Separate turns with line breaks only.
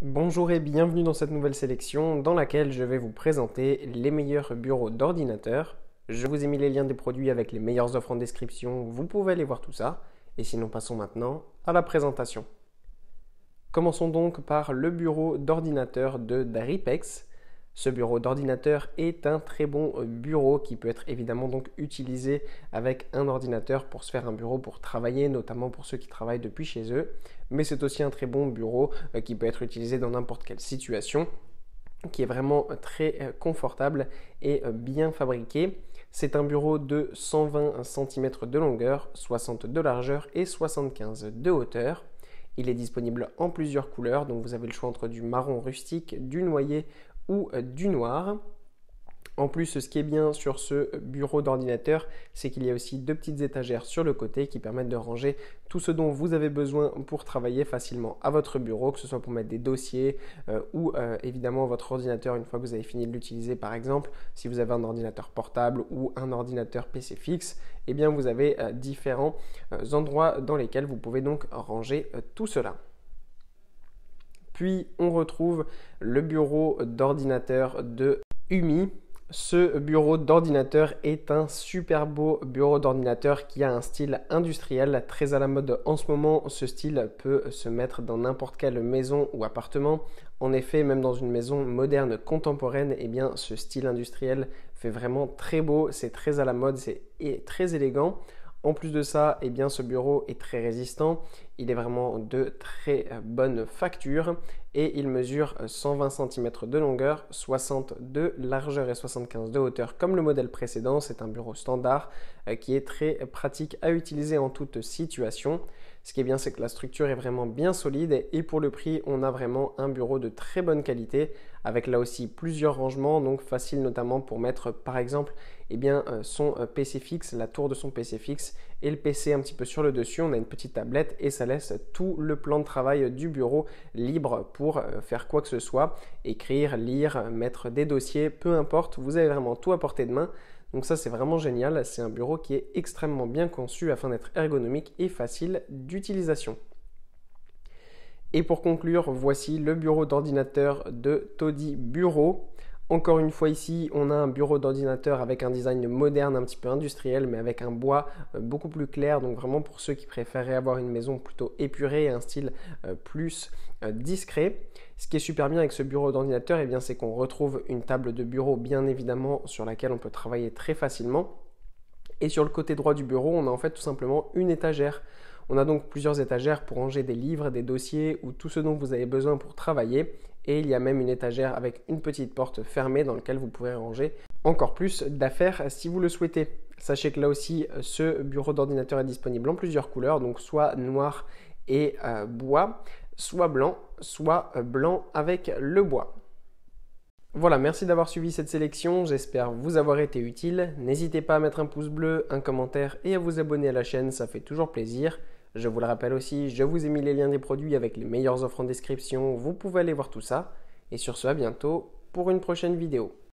Bonjour et bienvenue dans cette nouvelle sélection dans laquelle je vais vous présenter les meilleurs bureaux d'ordinateur. Je vous ai mis les liens des produits avec les meilleures offres en description, vous pouvez aller voir tout ça. Et sinon passons maintenant à la présentation. Commençons donc par le bureau d'ordinateur de Daripex. Ce bureau d'ordinateur est un très bon bureau qui peut être évidemment donc utilisé avec un ordinateur pour se faire un bureau pour travailler, notamment pour ceux qui travaillent depuis chez eux. Mais c'est aussi un très bon bureau qui peut être utilisé dans n'importe quelle situation, qui est vraiment très confortable et bien fabriqué. C'est un bureau de 120 cm de longueur, 60 de largeur et 75 de hauteur. Il est disponible en plusieurs couleurs, donc vous avez le choix entre du marron rustique, du noyer ou du noir. En plus, ce qui est bien sur ce bureau d'ordinateur, c'est qu'il y a aussi deux petites étagères sur le côté qui permettent de ranger tout ce dont vous avez besoin pour travailler facilement à votre bureau, que ce soit pour mettre des dossiers ou évidemment votre ordinateur une fois que vous avez fini de l'utiliser. Par exemple, si vous avez un ordinateur portable ou un ordinateur PC fixe, eh bien vous avez différents endroits dans lesquels vous pouvez donc ranger tout cela. Puis on retrouve le bureau d'ordinateur de Umi. Ce bureau d'ordinateur est un super beau bureau d'ordinateur qui a un style industriel très à la mode en ce moment. Ce style peut se mettre dans n'importe quelle maison ou appartement. En effet, même dans une maison moderne contemporaine, eh bien, ce style industriel fait vraiment très beau, c'est très à la mode, c'est très élégant. En plus de ça, eh bien, ce bureau est très résistant, il est vraiment de très bonne facture et il mesure 120 cm de longueur, 60 de largeur et 75 de hauteur comme le modèle précédent. C'est un bureau standard qui est très pratique à utiliser en toute situation. Ce qui est bien, c'est que la structure est vraiment bien solide et pour le prix, on a vraiment un bureau de très bonne qualité avec là aussi plusieurs rangements, donc facile notamment pour mettre par exemple son PC fixe, la tour de son PC fixe et le PC un petit peu sur le dessus. On a une petite tablette et ça laisse tout le plan de travail du bureau libre pour faire quoi que ce soit, écrire, lire, mettre des dossiers, peu importe, vous avez vraiment tout à portée de main. Donc ça c'est vraiment génial, c'est un bureau qui est extrêmement bien conçu afin d'être ergonomique et facile d'utilisation. Et pour conclure, voici le bureau d'ordinateur de Todi Bureau. Encore une fois ici, on a un bureau d'ordinateur avec un design moderne, un petit peu industriel, mais avec un bois beaucoup plus clair. Donc vraiment pour ceux qui préféraient avoir une maison plutôt épurée et un style plus discret. Ce qui est super bien avec ce bureau d'ordinateur, eh c'est qu'on retrouve une table de bureau bien évidemment sur laquelle on peut travailler très facilement. Et sur le côté droit du bureau, on a en fait tout simplement une étagère. On a donc plusieurs étagères pour ranger des livres, des dossiers ou tout ce dont vous avez besoin pour travailler. Et il y a même une étagère avec une petite porte fermée dans laquelle vous pourrez ranger encore plus d'affaires si vous le souhaitez. Sachez que là aussi, ce bureau d'ordinateur est disponible en plusieurs couleurs, donc soit noir et bois, soit blanc avec le bois. Voilà, merci d'avoir suivi cette sélection, j'espère vous avoir été utile. N'hésitez pas à mettre un pouce bleu, un commentaire et à vous abonner à la chaîne, ça fait toujours plaisir. Je vous le rappelle aussi, je vous ai mis les liens des produits avec les meilleures offres en description, vous pouvez aller voir tout ça. Et sur ce, à bientôt pour une prochaine vidéo.